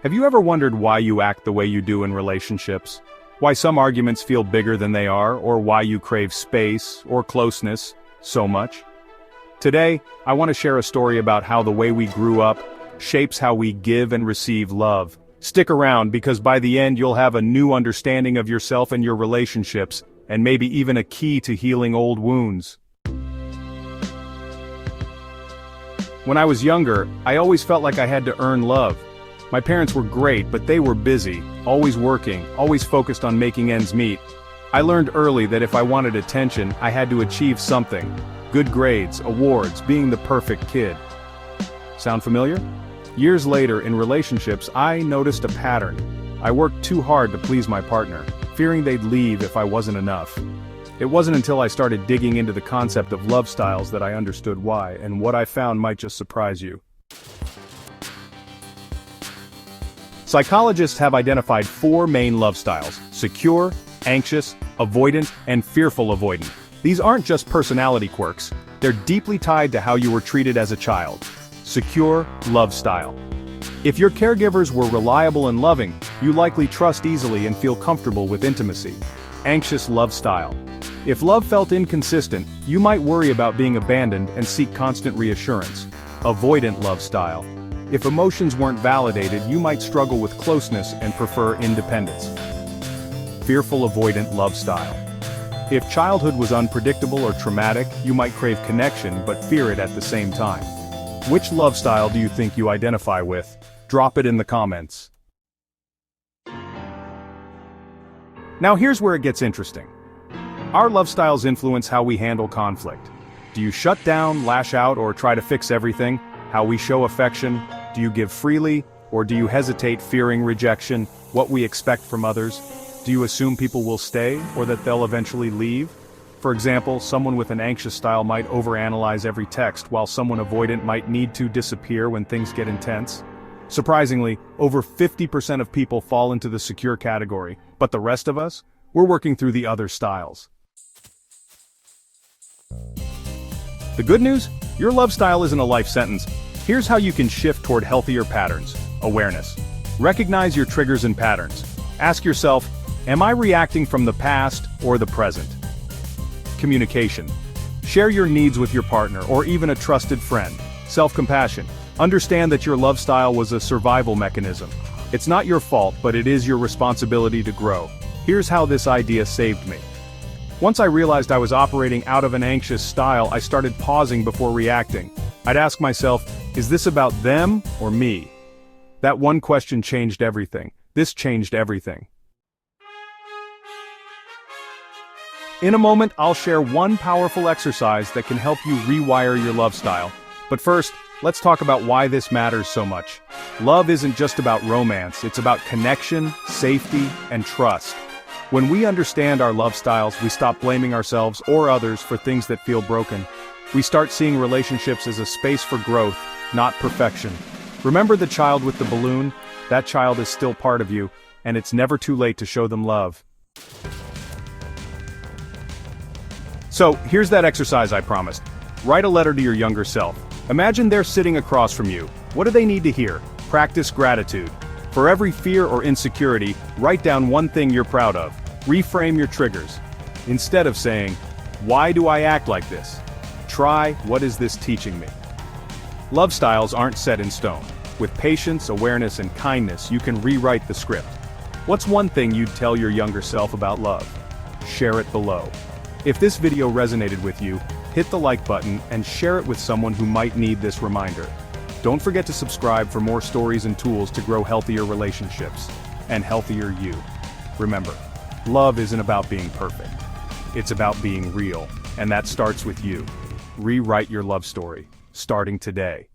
Have you ever wondered why you act the way you do in relationships? Why some arguments feel bigger than they are, or why you crave space or closeness so much? Today, I want to share a story about how the way we grew up shapes how we give and receive love. Stick around because by the end you'll have a new understanding of yourself and your relationships, and maybe even a key to healing old wounds. When I was younger, I always felt like I had to earn love. My parents were great, but they were busy, always working, always focused on making ends meet. I learned early that if I wanted attention, I had to achieve something. Good grades, awards, being the perfect kid. Sound familiar? Years later, in relationships, I noticed a pattern. I worked too hard to please my partner, fearing they'd leave if I wasn't enough. It wasn't until I started digging into the concept of love styles that I understood why, and what I found might just surprise you. Psychologists have identified 4 main love styles: secure, anxious, avoidant, and fearful-avoidant. These aren't just personality quirks, they're deeply tied to how you were treated as a child. Secure love style. If your caregivers were reliable and loving, you likely trust easily and feel comfortable with intimacy. Anxious love style. If love felt inconsistent, you might worry about being abandoned and seek constant reassurance. Avoidant love style. If emotions weren't validated, you might struggle with closeness and prefer independence. Fearful-avoidant love style. If childhood was unpredictable or traumatic, you might crave connection but fear it at the same time. Which love style do you think you identify with? Drop it in the comments. Now here's where it gets interesting. Our love styles influence how we handle conflict. Do you shut down, lash out, or try to fix everything? How we show affection? Do you give freely, or do you hesitate fearing rejection, what we expect from others? Do you assume people will stay, or that they'll eventually leave? For example, someone with an anxious style might overanalyze every text, while someone avoidant might need to disappear when things get intense. Surprisingly, over 50% of people fall into the secure category, but the rest of us? We're working through the other styles. The good news? Your love style isn't a life sentence. Here's how you can shift toward healthier patterns. Awareness. Recognize your triggers and patterns. Ask yourself, am I reacting from the past or the present? Communication. Share your needs with your partner or even a trusted friend. Self-compassion. Understand that your love style was a survival mechanism. It's not your fault, but it is your responsibility to grow. Here's how this idea saved me. Once I realized I was operating out of an anxious style, I started pausing before reacting. I'd ask myself, is this about them or me? That one question changed everything. This changed everything. In a moment, I'll share one powerful exercise that can help you rewire your love style. But first, let's talk about why this matters so much. Love isn't just about romance, it's about connection, safety, and trust. When we understand our love styles, we stop blaming ourselves or others for things that feel broken. We start seeing relationships as a space for growth, not perfection. Remember the child with the balloon? That child is still part of you, and it's never too late to show them love. So, here's that exercise I promised. Write a letter to your younger self. Imagine they're sitting across from you. What do they need to hear? Practice gratitude. For every fear or insecurity, write down one thing you're proud of. Reframe your triggers. Instead of saying, why do I act like this? Try, what is this teaching me? Love styles aren't set in stone. With patience, awareness, and kindness, you can rewrite the script. What's one thing you'd tell your younger self about love? Share it below. If this video resonated with you, hit the like button and share it with someone who might need this reminder. Don't forget to subscribe for more stories and tools to grow healthier relationships and healthier you. Remember, love isn't about being perfect. It's about being real, and that starts with you. Rewrite your love story, starting today.